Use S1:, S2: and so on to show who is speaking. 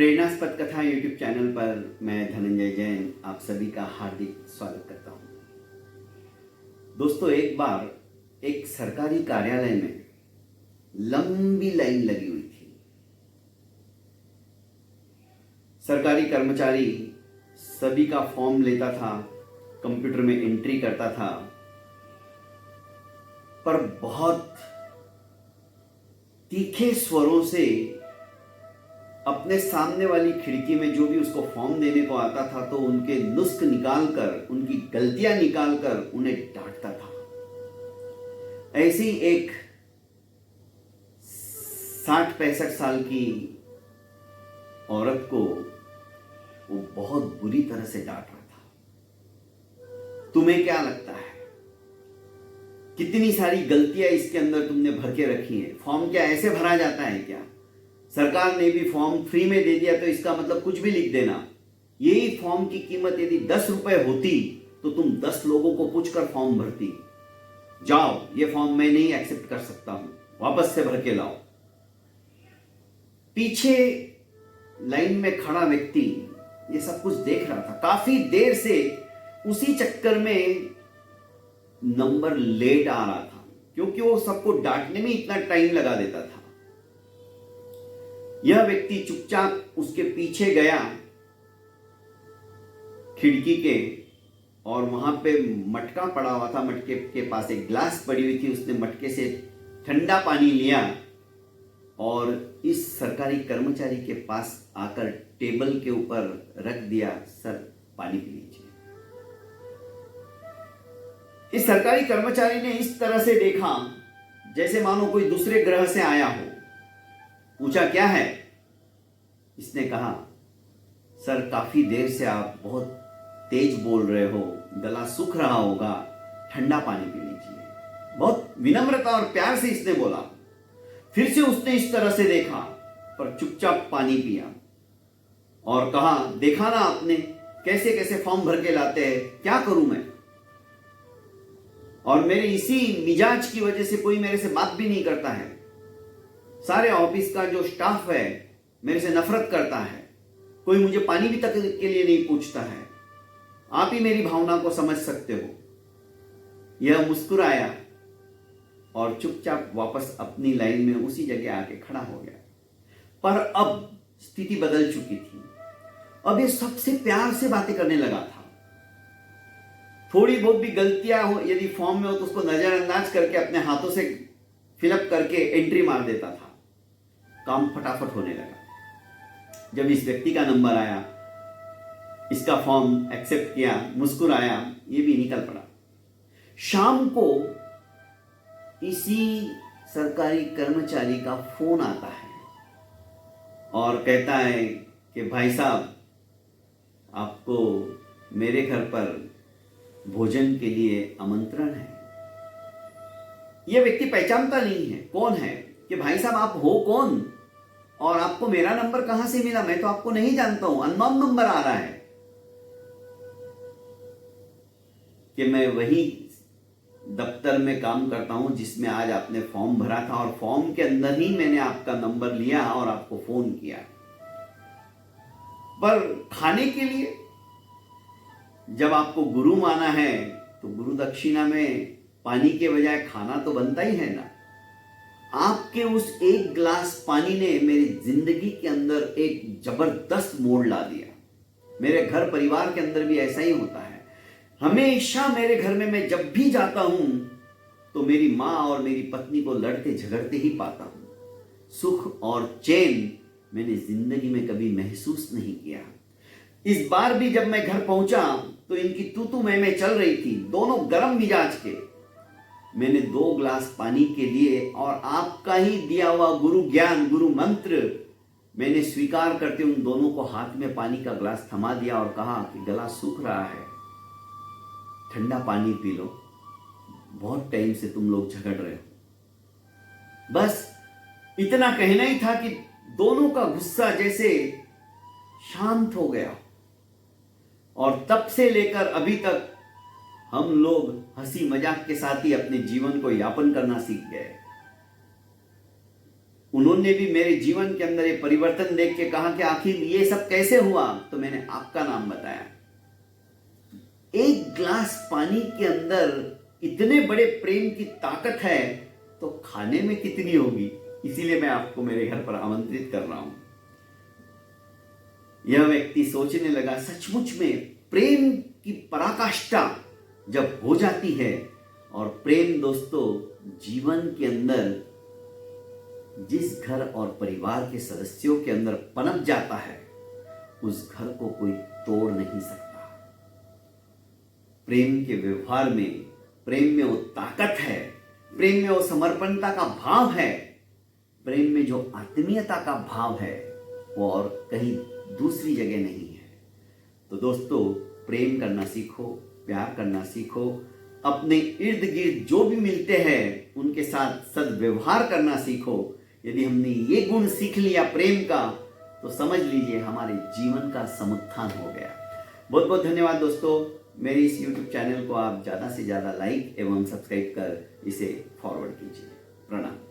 S1: प्रेरणास्पद कथा YouTube channel पर मैं धनंजय जैन आप सभी का हार्दिक स्वागत करता हूं। दोस्तों, एक बार एक सरकारी कार्यालय में लंबी लाइन लगी हुई थी। सरकारी कर्मचारी सभी का फॉर्म लेता था, कंप्यूटर में एंट्री करता था, पर बहुत तीखे स्वरों से अपने सामने वाली खिड़की में जो भी उसको फॉर्म देने को आता था तो उनके नुस्ख निकालकर, उनकी गलतियां निकालकर उन्हें डांटता था। ऐसी एक 60-65 साल की औरत को वो बहुत बुरी तरह से डांट रहा था। तुम्हें क्या लगता है, कितनी सारी गलतियां इसके अंदर तुमने भर के रखी हैं? फॉर्म क्या ऐसे भरा जाता है क्या? सरकार ने भी फॉर्म फ्री में दे दिया तो इसका मतलब कुछ भी लिख देना। यही फॉर्म की कीमत यदि 10 रुपए होती तो तुम 10 लोगों को पूछकर फॉर्म भरती। जाओ, ये फॉर्म मैं नहीं एक्सेप्ट कर सकता हूं, वापस से भर के लाओ। पीछे लाइन में खड़ा व्यक्ति ये सब कुछ देख रहा था। काफी देर से उसी चक्कर में नंबर लेट आ रहा था, क्योंकि वो सबको डांटने में इतना टाइम लगा देता था। यह व्यक्ति चुपचाप उसके पीछे गया खिड़की के, और वहां पे मटका पड़ा हुआ था। मटके के पास एक ग्लास पड़ी हुई थी। उसने मटके से ठंडा पानी लिया और इस सरकारी कर्मचारी के पास आकर टेबल के ऊपर रख दिया। सर, पानी पी लीजिए। इस सरकारी कर्मचारी ने इस तरह से देखा जैसे मानो कोई दूसरे ग्रह से आया हो। पूछा, क्या है? इसने कहा, सर, काफी देर से आप बहुत तेज बोल रहे हो, गला सूख रहा होगा, ठंडा पानी पी लीजिए। बहुत विनम्रता और प्यार से इसने बोला। फिर से उसने इस तरह से देखा पर चुपचाप पानी पिया और कहा, देखा ना आपने कैसे कैसे फॉर्म भर के लाते हैं, क्या करूं मैं? और मेरे इसी मिजाज की वजह से कोई मेरे से बात भी नहीं करता है। सारे ऑफिस का जो स्टाफ है मेरे से नफरत करता है। कोई मुझे पानी भी तक के लिए नहीं पूछता है। आप ही मेरी भावना को समझ सकते हो। यह मुस्कुराया और चुपचाप वापस अपनी लाइन में उसी जगह आके खड़ा हो गया। पर अब स्थिति बदल चुकी थी। अब ये सबसे प्यार से बातें करने लगा था। थोड़ी बहुत भी गलतियां हो यदि फॉर्म में हो तो उसको नजरअंदाज करके अपने हाथों से फिलअप करके एंट्री मार देता था। काम फटाफट होने लगा। जब इस व्यक्ति का नंबर आया, इसका फॉर्म एक्सेप्ट किया, मुस्कुराया, ये भी निकल पड़ा। शाम को इसी सरकारी कर्मचारी का फोन आता है और कहता है कि भाई साहब, आपको मेरे घर पर भोजन के लिए आमंत्रण है। यह व्यक्ति पहचानता नहीं है कौन है, कि भाई साहब आप हो कौन और आपको मेरा नंबर कहां से मिला? मैं तो आपको नहीं जानता हूं, अननोन नंबर आ रहा है। कि मैं वही दफ्तर में काम करता हूं जिसमें आज आपने फॉर्म भरा था, और फॉर्म के अंदर ही मैंने आपका नंबर लिया और आपको फोन किया। पर खाने के लिए जब आपको गुरु माना है तो गुरु दक्षिणा में पानी के बजाय खाना तो बनता ही है ना। आपके उस एक गिलास पानी ने मेरी जिंदगी के अंदर एक जबरदस्त मोड़ ला दिया। मेरे घर परिवार के अंदर भी ऐसा ही होता है। हमेशा मेरे घर में मैं जब भी जाता हूं तो मेरी मां और मेरी पत्नी को लड़ते झगड़ते ही पाता हूं। सुख और चैन मैंने जिंदगी में कभी महसूस नहीं किया। इस बार भी जब मैं घर पहुंचा तो इनकी तू मैं चल रही थी, दोनों गर्म मिजाज के। मैंने 2 गिलास पानी के लिए और आपका ही दिया हुआ गुरु ज्ञान, गुरु मंत्र मैंने स्वीकार करते उन दोनों को हाथ में पानी का गिलास थमा दिया और कहा कि गला सूख रहा है, ठंडा पानी पी लो, बहुत टाइम से तुम लोग झगड़ रहे हो। बस इतना कहना ही था कि दोनों का गुस्सा जैसे शांत हो गया, और तब से लेकर अभी तक हम लोग हंसी मजाक के साथ ही अपने जीवन को यापन करना सीख गए। उन्होंने भी मेरे जीवन के अंदर ये परिवर्तन देख के कहा कि आखिर ये सब कैसे हुआ, तो मैंने आपका नाम बताया। एक ग्लास पानी के अंदर इतने बड़े प्रेम की ताकत है तो खाने में कितनी होगी। इसीलिए मैं आपको मेरे घर पर आमंत्रित कर रहा हूं। यह व्यक्ति सोचने लगा, सचमुच में प्रेम की पराकाष्ठा जब हो जाती है, और प्रेम दोस्तों जीवन के अंदर जिस घर और परिवार के सदस्यों के अंदर पनप जाता है, उस घर को कोई तोड़ नहीं सकता। प्रेम के व्यवहार में, प्रेम में वो ताकत है, प्रेम में वो समर्पणता का भाव है, प्रेम में जो आत्मीयता का भाव है, वो और कहीं दूसरी जगह नहीं है। तो दोस्तों, प्रेम करना सीखो, प्यार करना सीखो, अपने इर्द गिर्द जो भी मिलते हैं उनके साथ सद्व्यवहार करना सीखो। यदि हमने ये गुण सीख लिया प्रेम का, तो समझ लीजिए हमारे जीवन का समुत्थान हो गया। बहुत बहुत धन्यवाद दोस्तों। मेरी इस YouTube चैनल को आप ज़्यादा से ज़्यादा लाइक एवं सब्सक्राइब कर इसे फॉरवर्ड कीजिए। प्रणाम।